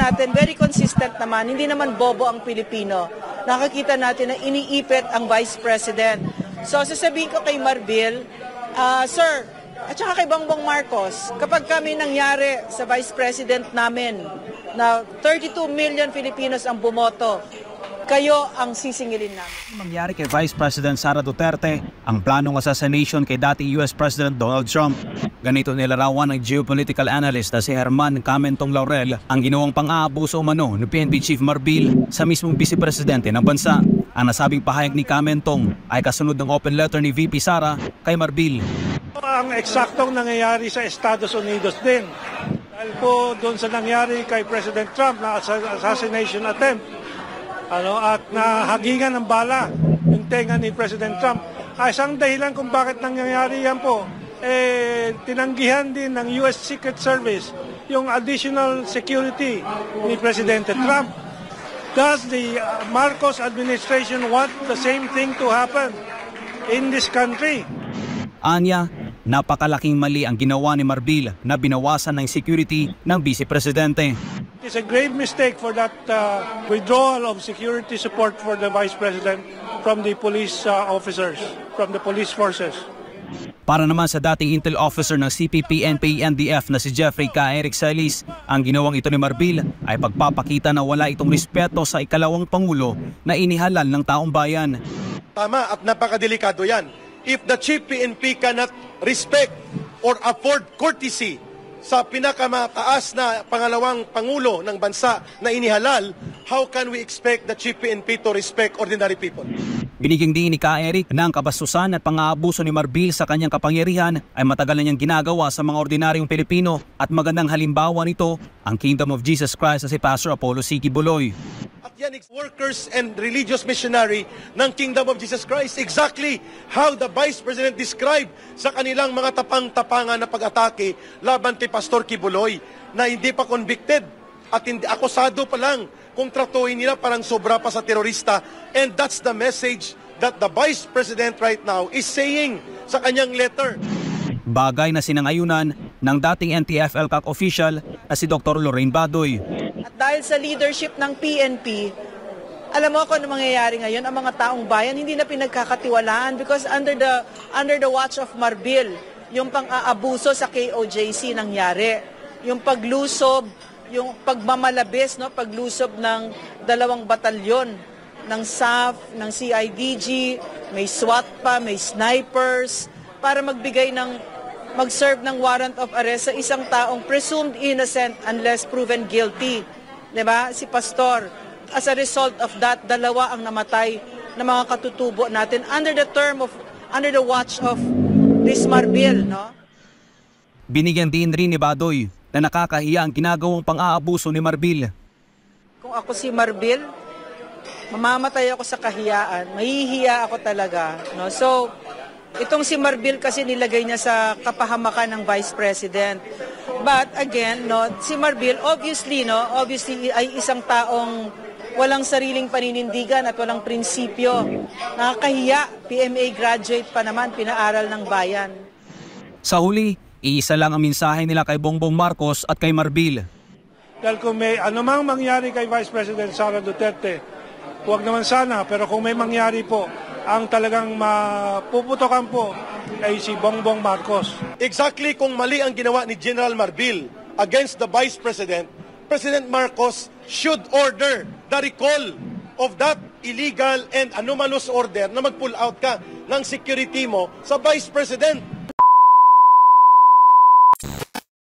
natin, very consistent naman, hindi naman bobo ang Pilipino. Nakakita natin na iniipit ang Vice President. So sasabihin ko kay Marbil, Sir, at saka kay Bongbong Marcos, kapag kami nangyari sa Vice President namin na 32 million Filipinos ang bumoto, kayo ang sisingilin namin. Mangyari kay Vice President Sara Duterte ang planong assassination kay dating US President Donald Trump. Ganito nilarawan ng geopolitical analyst na si Herman Camentong Laurel ang ginawang pang-aabuso umano ni PNP Chief Marbil sa mismong vice-presidente ng bansa. Ang nasabing pahayag ni Camentong ay kasunod ng open letter ni VP Sara kay Marbil. Ang eksaktong nangyayari sa Estados Unidos din. Dahil po doon sa nangyari kay President Trump na assassination attempt, at nahagingan ng bala yung tenga ni President Trump. Isang dahilan kung bakit nangyayari yan po, tinanggihan din ng US Secret Service yung additional security ni Presidente Trump. Does the Marcos administration want the same thing to happen in this country? Anya, napakalaking mali ang ginawa ni Marbil na binawasan ng security ng Vice Presidente. It's a grave mistake for that withdrawal of security support for the Vice President from the police officers, from the police forces. Para naman sa dating intel officer ng CPP, NPA, NDF na si Jeffrey K. Eric Celis, ang ginawang ito ni Marbil ay pagpapakita na wala itong respeto sa ikalawang Pangulo na inihalal ng taong bayan. Tama at napakadelikado yan. If the Chief PNP cannot respect or afford courtesy sa pinakamataas na pangalawang Pangulo ng bansa na inihalal, how can we expect the Chief PNP to respect ordinary people? Binigyang din ni Ka Eric na ang kabastusan at pang-aabuso ni Marbil sa kanyang kapangyarihan ay matagal na niyang ginagawa sa mga ordinaryong Pilipino at magandang halimbawa nito ang Kingdom of Jesus Christ na si Pastor Apollo C. Kibuloy. At yan, workers and religious missionary ng Kingdom of Jesus Christ, exactly how the Vice President described sa kanilang mga tapang-tapangan na pag-atake laban kay Pastor Kibuloy na hindi pa convicted at hindi akusado pa lang, kung tratuhin nila parang sobra pa sa terorista. And that's the message that the Vice President right now is saying sa kanyang letter. Bagay na sinangayunan ng dating NTF-ELCAC official na si Dr. Lorraine Badoy. At dahil sa leadership ng PNP, alam mo kung ano mangyayari ngayon, ang mga taong bayan hindi na pinagkakatiwalaan because under the watch of Marbil, yung pang-aabuso sa KOJC nangyari. Yung paglusob, yung pagmamalabis, paglusob ng 2 batalyon ng SAF, ng CIDG, may SWAT pa, may snipers, para mag-serve ng warrant of arrest sa isang taong presumed innocent unless proven guilty. Diba? Si Pastor. As a result of that, 2 ang namatay na mga katutubo natin under the watch of this Marbil, no? Binigyan din rin ni Badoy na nakakahiya ang ginagawang pang-aabuso ni Marbil. Kung ako si Marbil, mamamatay ako sa kahiyaan. Mahihiya ako talaga. No? So, itong si Marbil kasi nilagay niya sa kapahamakan ng Vice President. But again, si Marbil obviously ay isang taong walang sariling paninindigan at walang prinsipyo. Nakakahiya, PMA graduate pa naman, pinaaral ng bayan. Sa huli, iisa lang ang mensahe nila kay Bongbong Marcos at kay Marbil. Dahil kung may anumang mangyari kay Vice President Sara Duterte, huwag naman sana, pero kung may mangyari po, ang talagang mapuputokan po ay si Bongbong Marcos. Exactly kung mali ang ginawa ni General Marbil against the Vice President, President Marcos should order the recall of that illegal and anomalous order na mag-pull out ka ng security mo sa Vice President.